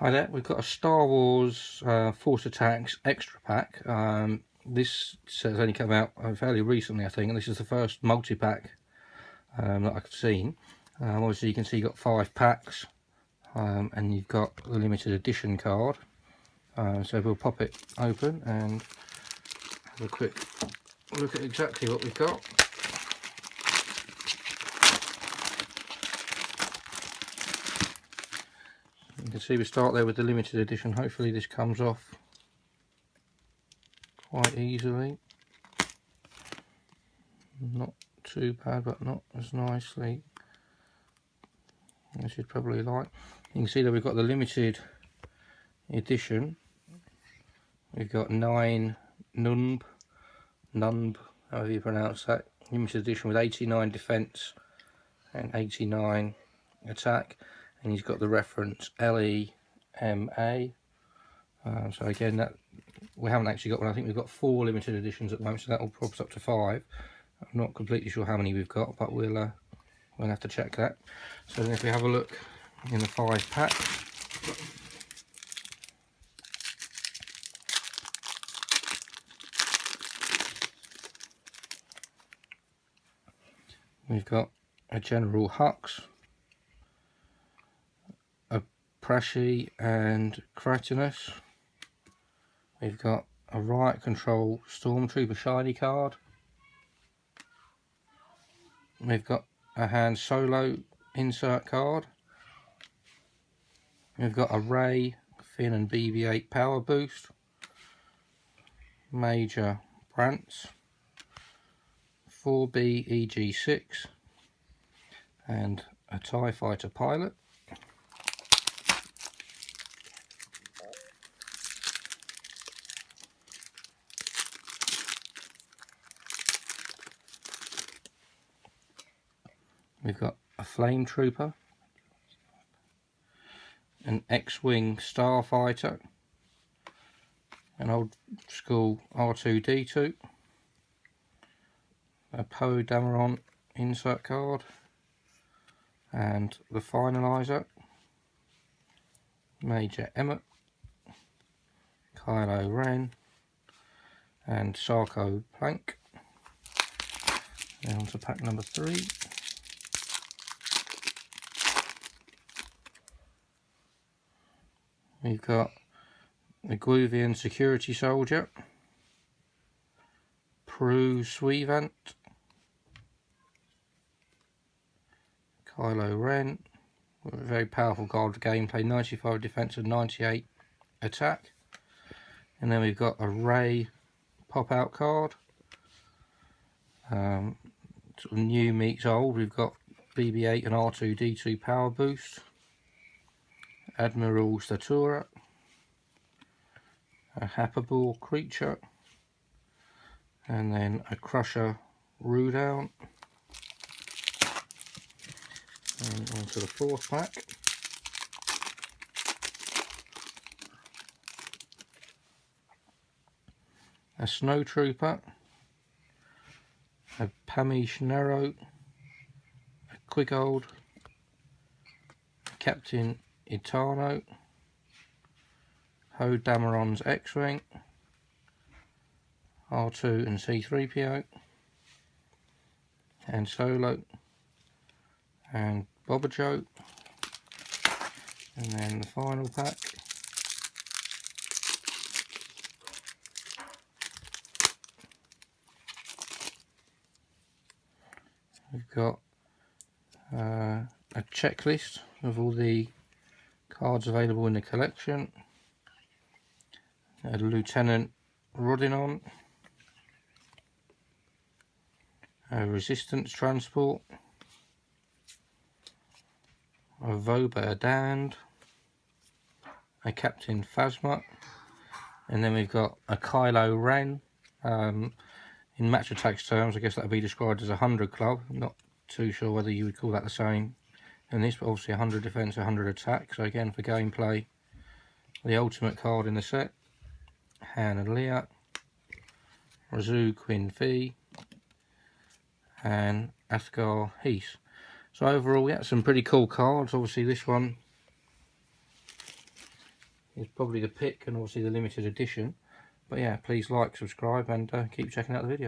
Hi there, we've got a Star Wars Force Attacks extra pack. This has only come out fairly recently, I think, and this is the first multi-pack that I've seen. Obviously you can see you've got 5 packs, and you've got the limited edition card. So we'll pop it open and have a quick look at exactly what we've got. You can see we start there with the limited edition. Hopefully this comes off quite easily. Not too bad, but not as nicely as you'd probably like. You can see that we've got the limited edition. We've got 9 Nunb, however you pronounce that, limited edition with 89 defense and 89 attack, and he's got the reference LEMA. So again, that we haven't actually got one. I think we've got 4 limited editions at the moment, so that will prop us up to 5. I'm not completely sure how many we've got, but we'll have to check that. So then if we have a look in the 5 pack, we've got a General Hux, a Prashi and Kratinus. We've got a Riot Control Stormtrooper shiny card. We've got a Han Solo insert card. We've got a Rey, Finn and BB-8 power boost. Major Brants. 4B EG6. And a TIE Fighter pilot. We've got a Flame Trooper, an X-Wing Starfighter, an old school R2-D2, a Poe Dameron insert card, and the finalizer, Major Emmett, Kylo Ren, and Sarko Plank. Now on to pack number 3. We've got the Guvian Security Soldier, Prue Suivant, Kylo Ren, with a very powerful card for gameplay, 95 defense and 98 attack. And then we've got a Rey pop-out card. Sort of new meets old. We've got BB-8 and R2-D2 power boost, Admiral Statura, a Happable creature, and then a Crusher Rudown. And on to the 4th pack. A Snow Trooper, a Pamish Nero, a Quigold, Captain Itano, Poe Dameron's X-Wing, R2 and C-3PO, and Solo, and Boba Joe. And then the final pack. We've got a checklist of all the cards available in the collection. A Lieutenant Rodinon, a Resistance Transport, a Voba Dand, a Captain Phasma, and then we've got a Kylo Ren. In match attacks terms, I guess that would be described as a 100 club. I'm not too sure whether you would call that the same in this, but obviously 100 defense, 100 attack. So again, for gameplay, the ultimate card in the set, Han and Leia, Razoo Quinn Fee, and Athgar Heath. So overall, yeah, some pretty cool cards. Obviously this one is probably the pick and obviously the limited edition. But yeah, please like, subscribe, and keep checking out the video.